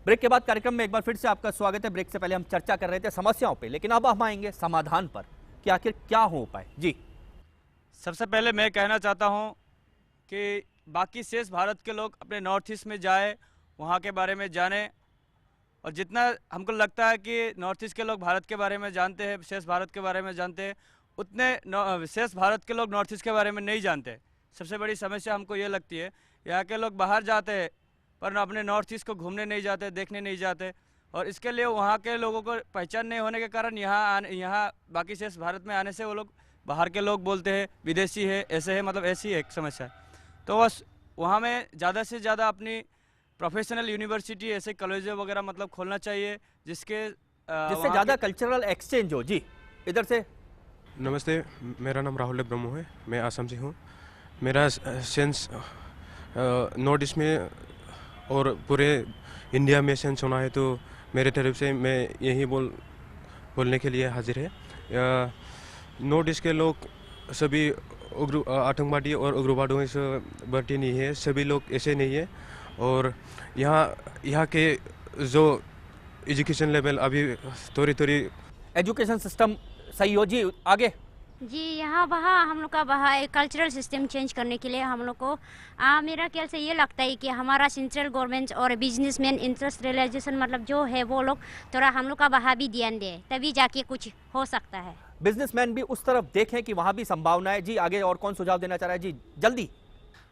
Break के बाद कार्यक्रम में एक बार फिर से आपका स्वागत है। ब्रेक से पहले हम चर्चा कर रहे थे समस्याओं पे, लेकिन अब हम आएंगे समाधान पर कि आखिर क्या हो पाए। जी, सबसे पहले मैं कहना चाहता हूं कि बाकी शेष भारत के लोग अपने नॉर्थ ईस्ट में जाए, वहां के बारे में जानें, और जितना हमको लगता है कि नॉर्थ ईस्ट के लोग भारत के बारे में जानते हैं, शेष भारत के बारे में जानते हैं, उतने शेष भारत के लोग नॉर्थ ईस्ट के बारे में नहीं जानते। सबसे बड़ी समस्या हमको ये लगती है, यहाँ के लोग बाहर जाते हैं पर अपने नॉर्थ ईस्ट को घूमने नहीं जाते, देखने नहीं जाते, और इसके लिए वहाँ के लोगों को पहचान नहीं होने के कारण यहाँ बाकी शेष भारत में आने से वो लोग बाहर के लोग बोलते हैं विदेशी है, ऐसे है, मतलब ऐसी एक समस्या है। तो बस वहाँ में ज़्यादा से ज़्यादा अपनी प्रोफेशनल यूनिवर्सिटी, ऐसे कॉलेज वगैरह मतलब खोलना चाहिए जिससे ज़्यादा कल्चरल एक्सचेंज हो। जी, इधर से। नमस्ते, मेरा नाम राहुल ब्रह्मो है, मैं असम से हूँ। मेरा सेंस नॉर्थ ईस्ट में और पूरे इंडिया में सेंस होना है, तो मेरे तरफ से मैं यही बोलने के लिए हाजिर है। नॉर्थ ईस्ट के लोग सभी आतंकवादी और उग्रवादियों से भर्ती नहीं है, सभी लोग ऐसे नहीं है। और यहाँ के जो एजुकेशन लेवल अभी थोड़ी एजुकेशन सिस्टम सही हो। जी, आगे। जी, यहाँ वहाँ हम लोग का वहाँ कल्चरल सिस्टम चेंज करने के लिए हम लोग को मेरा ख्याल से ये लगता है कि हमारा सेंट्रल गवर्नमेंट और बिजनेसमैन इंडस्ट्रियलाइजेशन मतलब जो है वो लोग थोड़ा हम लोग का वहाँ भी ध्यान दे, तभी जाके कुछ हो सकता है। बिजनेसमैन भी उस तरफ देखें कि वहाँ भी संभावना है। जी, आगे और कौन सुझाव देना चाह रहा है? जी, जल्दी।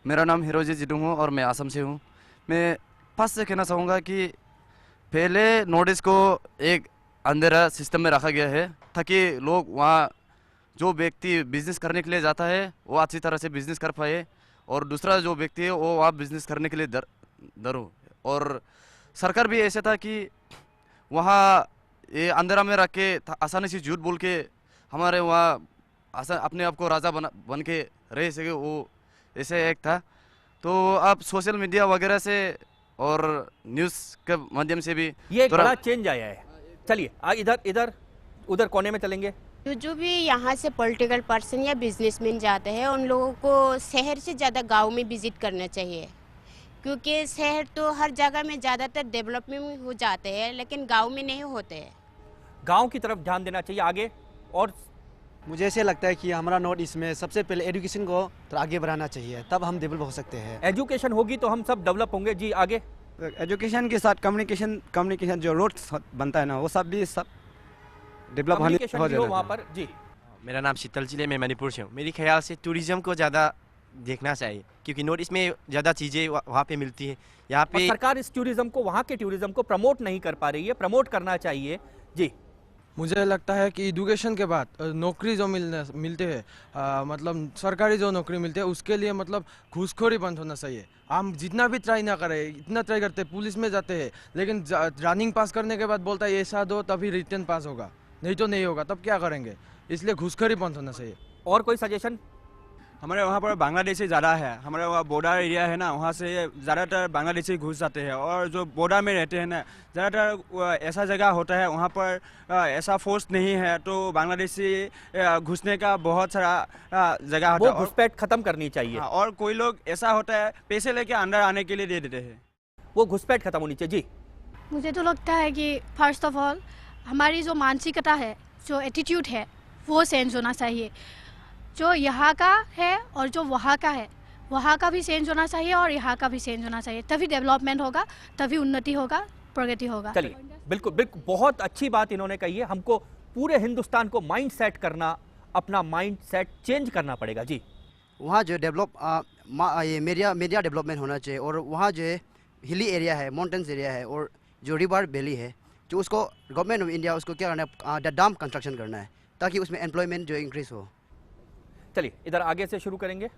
मेरा नाम हिरोजी जिडू हूँ और मैं असम से हूँ। मैं फर्स्ट से कहना चाहूँगा कि पहले नॉर्थ ईस्ट को एक अंधेरा सिस्टम में रखा गया है ताकि लोग वहाँ जो व्यक्ति बिजनेस करने के लिए जाता है वो अच्छी तरह से बिजनेस कर पाए, और दूसरा जो व्यक्ति है वो वहाँ बिजनेस करने के लिए डर हो। और सरकार भी ऐसा था कि वहाँ ये अंधेरा में रख के आसानी से झूठ बोल के हमारे वहाँ अपने आप को राजा बन के रह सके, वो ऐसे एक था। तो अब सोशल मीडिया वगैरह से और न्यूज़ के माध्यम से भी ये एक बड़ा चेंज आया है। चलिए इधर उधर कोने में चलेंगे। जो भी यहाँ से पॉलिटिकल पर्सन या बिजनेसमैन जाते हैं उन लोगों को शहर से ज़्यादा गांव में विजिट करना चाहिए, क्योंकि शहर तो हर जगह में ज़्यादातर डेवलपमेंट हो जाते हैं लेकिन गांव में नहीं होते हैं। गांव की तरफ ध्यान देना चाहिए। आगे। और मुझे ऐसे लगता है कि हमारा नॉर्थ ईस्ट में सबसे पहले एजुकेशन को तो आगे बढ़ाना चाहिए, तब हम डेवलप हो सकते हैं। एजुकेशन होगी तो हम सब डेवलप होंगे। जी, आगे। एजुकेशन के साथ कम्युनिकेशन जो रोड बनता है ना, वो सब भी सब डेवलप हो जाएगा वहाँ पर। जी, मेरा नाम शीतल चिले, मैं मणिपुर से हूँ। मेरे ख्याल से टूरिज्म को ज़्यादा देखना चाहिए, क्योंकि नॉर्थ ईस्ट में ज़्यादा चीज़ें वहाँ पे मिलती है। यहाँ पे सरकार इस टूरिज्म को, वहाँ के टूरिज्म को प्रमोट नहीं कर पा रही है, प्रमोट करना चाहिए। जी, मुझे लगता है कि एजुकेशन के बाद नौकरी जो मिलते हैं, मतलब सरकारी जो नौकरी मिलती है उसके लिए मतलब घूसखोरी बंद होना चाहिए। हम जितना भी ट्राई ना करें, इतना ट्राई करते हैं, पुलिस में जाते हैं, लेकिन रनिंग पास करने के बाद बोलता है ऐसा दो तभी रिटर्न पास होगा, नहीं तो नहीं होगा, तब क्या करेंगे? इसलिए घूसखोरी बंद होना चाहिए। और कोई सजेशन? हमारे वहाँ पर बांग्लादेशी ज़्यादा है, हमारे वहाँ बॉर्डर एरिया है ना, वहाँ से ज़्यादातर बांग्लादेशी घुस जाते हैं, और जो बॉर्डर में रहते हैं ना, ज़्यादातर ऐसा जगह होता है वहाँ पर ऐसा फोर्स नहीं है, तो बांग्लादेशी घुसने का बहुत सारा जगह होता है। वो घुसपैठ खत्म करनी चाहिए। और कोई लोग ऐसा होता है पैसे लेके अंदर आने के लिए दे देते हैं, वो घुसपैठ खत्म होनी चाहिए। जी, मुझे तो लगता है कि फर्स्ट ऑफ ऑल हमारी जो मानसिकता है, जो एटीट्यूड है, वो चेंज होना चाहिए। जो यहाँ का है और जो वहाँ का है, वहाँ का भी चेंज होना चाहिए और यहाँ का भी चेंज होना चाहिए, तभी डेवलपमेंट होगा, तभी उन्नति होगा, प्रगति होगा। चलिए, बिल्कुल बिल्कुल, बहुत अच्छी बात इन्होंने कही है। हमको पूरे हिंदुस्तान को माइंड सेट करना, अपना माइंड सेट चेंज करना पड़ेगा। जी, वहाँ जो ये मीडिया डेवलपमेंट होना चाहिए, और वहाँ जो है हिली एरिया है, माउंटेन्स एरिया है, और जो रिवर वैली है, जो उसको गवर्नमेंट ऑफ इंडिया उसको क्या करना है, डैम कंस्ट्रक्शन करना है ताकि उसमें एम्प्लॉयमेंट जो इंक्रीज हो। चलिए, इधर आगे से शुरू करेंगे।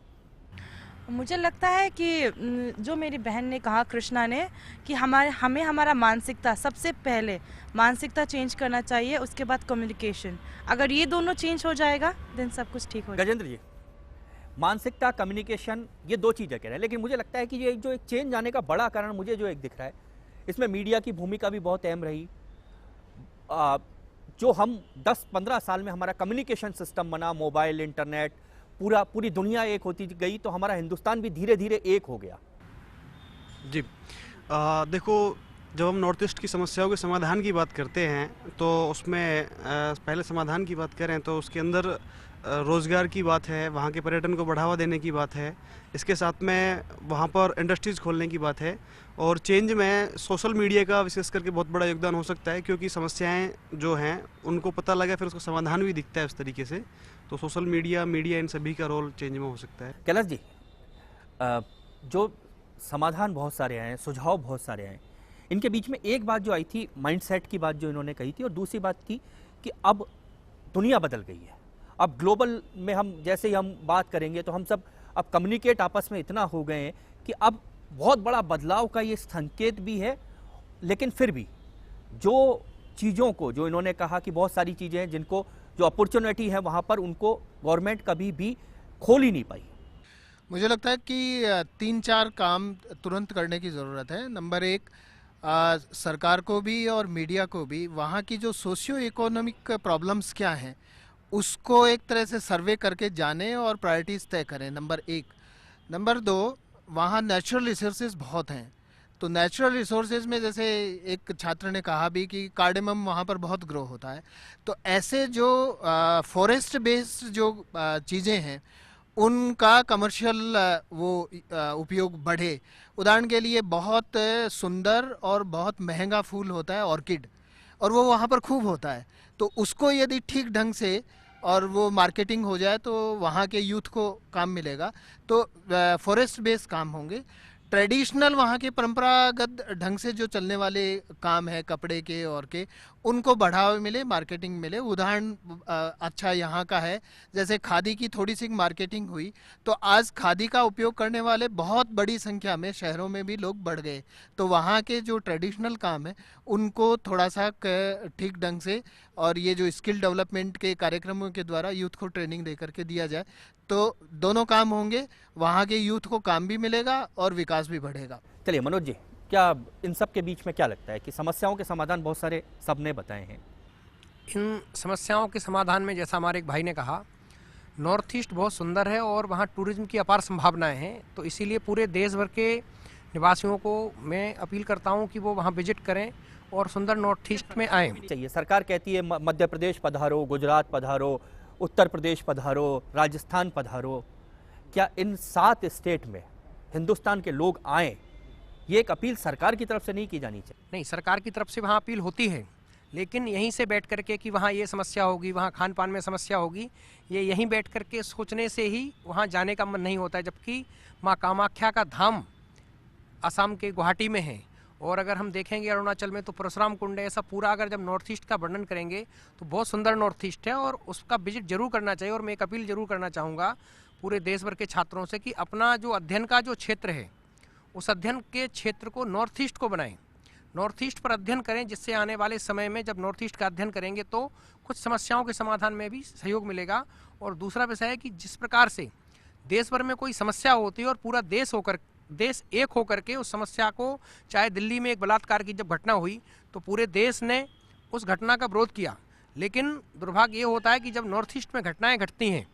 मुझे लगता है कि जो मेरी बहन ने कहा, कृष्णा ने, कि हमें हमारा मानसिकता, सबसे पहले मानसिकता चेंज करना चाहिए, उसके बाद कम्युनिकेशन। अगर ये दोनों चेंज हो जाएगा देन सब कुछ ठीक हो जाएगा। गजेंद्र जी, मानसिकता, कम्युनिकेशन, ये दो चीज़ें कह रहे हैं, लेकिन मुझे लगता है कि ये जो एक चेंज आने का बड़ा कारण मुझे जो एक दिख रहा है, इसमें मीडिया की भूमिका भी बहुत अहम रही। जो हम 10-15 साल में हमारा कम्युनिकेशन सिस्टम बना, मोबाइल, इंटरनेट, पूरी दुनिया एक होती गई, तो हमारा हिंदुस्तान भी धीरे धीरे एक हो गया। जी, देखो जब हम नॉर्थ ईस्ट की समस्याओं के समाधान की बात करते हैं तो उसमें पहले समाधान की बात करें तो उसके अंदर रोज़गार की बात है, वहाँ के पर्यटन को बढ़ावा देने की बात है, इसके साथ में वहाँ पर इंडस्ट्रीज़ खोलने की बात है, और चेंज में सोशल मीडिया का विशेष करके बहुत बड़ा योगदान हो सकता है, क्योंकि समस्याएं जो हैं उनको पता लगा फिर उसका समाधान भी दिखता है उस तरीके से। तो सोशल मीडिया इन सभी का रोल चेंज में हो सकता है। कैलाश जी, जो समाधान बहुत सारे आए हैं, सुझाव बहुत सारे आए, इनके बीच में एक बात जो आई थी माइंडसेट की बात जो इन्होंने कही थी, और दूसरी बात थी कि अब दुनिया बदल गई है। अब ग्लोबल में हम जैसे ही हम बात करेंगे तो हम सब अब कम्युनिकेट आपस में इतना हो गए हैं कि अब बहुत बड़ा बदलाव का ये संकेत भी है। लेकिन फिर भी जो चीज़ों को, जो इन्होंने कहा कि बहुत सारी चीज़ें हैं जिनको, जो अपॉर्चुनिटी है वहाँ पर उनको गवर्नमेंट कभी भी खोल ही नहीं पाई। मुझे लगता है कि 3-4 काम तुरंत करने की ज़रूरत है। नंबर 1, सरकार को भी और मीडिया को भी वहाँ की जो सोशियो इकोनॉमिक प्रॉब्लम्स क्या हैं उसको एक तरह से सर्वे करके जाने और प्रायोरिटीज़ तय करें, नंबर 1। नंबर 2, वहाँ नेचुरल रिसोर्सेज बहुत हैं, तो नेचुरल रिसोर्सेज में जैसे एक छात्र ने कहा भी कि कार्डेमम वहाँ पर बहुत ग्रो होता है, तो ऐसे जो फॉरेस्ट बेस्ड जो चीज़ें हैं उनका कमर्शियल वो उपयोग बढ़े। उदाहरण के लिए बहुत सुंदर और बहुत महंगा फूल होता है ऑर्किड, और वो वहाँ पर खूब होता है, तो उसको यदि ठीक ढंग से और वो मार्केटिंग हो जाए तो वहाँ के यूथ को काम मिलेगा। तो फॉरेस्ट बेस्ड काम होंगे। ट्रेडिशनल वहाँ के परंपरागत ढंग से जो चलने वाले काम है कपड़े के और के, उनको बढ़ावा मिले, मार्केटिंग मिले। उदाहरण अच्छा यहाँ का है, जैसे खादी की थोड़ी सी मार्केटिंग हुई तो आज खादी का उपयोग करने वाले बहुत बड़ी संख्या में शहरों में भी लोग बढ़ गए। तो वहाँ के जो ट्रेडिशनल काम है उनको थोड़ा सा ठीक ढंग से, और ये जो स्किल डेवलपमेंट के कार्यक्रमों के द्वारा यूथ को ट्रेनिंग दे करके दिया जाए तो दोनों काम होंगे, वहाँ के यूथ को काम भी मिलेगा और विकास भी बढ़ेगा। चलिए मनोज जी, क्या इन सब के बीच में क्या लगता है कि समस्याओं के समाधान बहुत सारे सबने बताए हैं? इन समस्याओं के समाधान में जैसा हमारे एक भाई ने कहा, नॉर्थ ईस्ट बहुत सुंदर है और वहाँ टूरिज्म की अपार संभावनाएं हैं, तो इसीलिए पूरे देश भर के निवासियों को मैं अपील करता हूँ कि वो वहाँ विजिट करें और सुंदर नॉर्थ ईस्ट में आएँ। चाहिए सरकार कहती है मध्य प्रदेश पधारो, गुजरात पधारो, उत्तर प्रदेश पधारो, राजस्थान पधारो। क्या इन 7 स्टेट में हिंदुस्तान के लोग आएँ, ये एक अपील सरकार की तरफ से नहीं की जानी चाहिए? नहीं, सरकार की तरफ से वहाँ अपील होती है, लेकिन यहीं से बैठ करके कि वहाँ ये समस्या होगी, वहाँ खान पान में समस्या होगी, ये यहीं बैठ करके सोचने से ही वहाँ जाने का मन नहीं होता है। जबकि माँ कामाख्या का धाम असम के गुवाहाटी में है, और अगर हम देखेंगे अरुणाचल में तो परशुराम कुंड है। ऐसा पूरा अगर जब नॉर्थ ईस्ट का वर्णन करेंगे तो बहुत सुंदर नॉर्थ ईस्ट है और उसका विजिट जरूर करना चाहिए। और मैं एक अपील जरूर करना चाहूँगा पूरे देश भर के छात्रों से कि अपना जो अध्ययन का जो क्षेत्र है उस अध्ययन के क्षेत्र को नॉर्थ ईस्ट को बनाएं, नॉर्थ ईस्ट पर अध्ययन करें, जिससे आने वाले समय में जब नॉर्थ ईस्ट का अध्ययन करेंगे तो कुछ समस्याओं के समाधान में भी सहयोग मिलेगा। और दूसरा विषय है कि जिस प्रकार से देश भर में कोई समस्या होती है और पूरा देश एक होकर के उस समस्या को, चाहे दिल्ली में एक बलात्कार की जब घटना हुई तो पूरे देश ने उस घटना का विरोध किया, लेकिन दुर्भाग्य ये होता है कि जब नॉर्थ ईस्ट में घटनाएं घटती हैं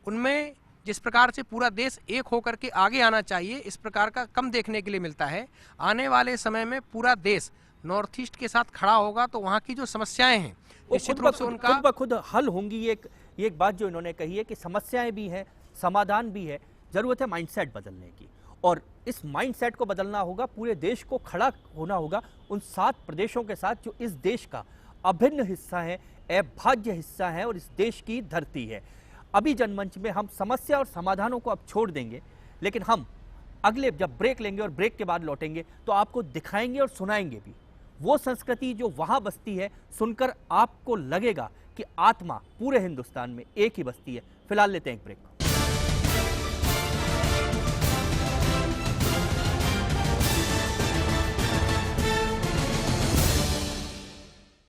उनमें जिस प्रकार से पूरा देश एक होकर के आगे आना चाहिए, इस प्रकार का कम देखने के लिए मिलता है। आने वाले समय में पूरा देश नॉर्थ ईस्ट के साथ खड़ा होगा तो वहाँ की जो समस्याएं हैं निश्चित रूप से उनका खुद ब खुद हल होंगी। ये एक बात जो इन्होंने कही है कि समस्याएं भी हैं, समाधान भी है, जरूरत है माइंडसेट बदलने की, और इस माइंडसेट को बदलना होगा, पूरे देश को खड़ा होना होगा उन 7 प्रदेशों के साथ जो इस देश का अभिन्न हिस्सा है, अभाज्य हिस्सा है और इस देश की धरती है। अभी जनमंच में हम समस्या और समाधानों को अब छोड़ देंगे, लेकिन हम अगले जब ब्रेक लेंगे और ब्रेक के बाद लौटेंगे तो आपको दिखाएंगे और सुनाएंगे भी वो संस्कृति जो वहाँ बसती है। सुनकर आपको लगेगा कि आत्मा पूरे हिंदुस्तान में एक ही बसती है। फिलहाल लेते हैं एक ब्रेक।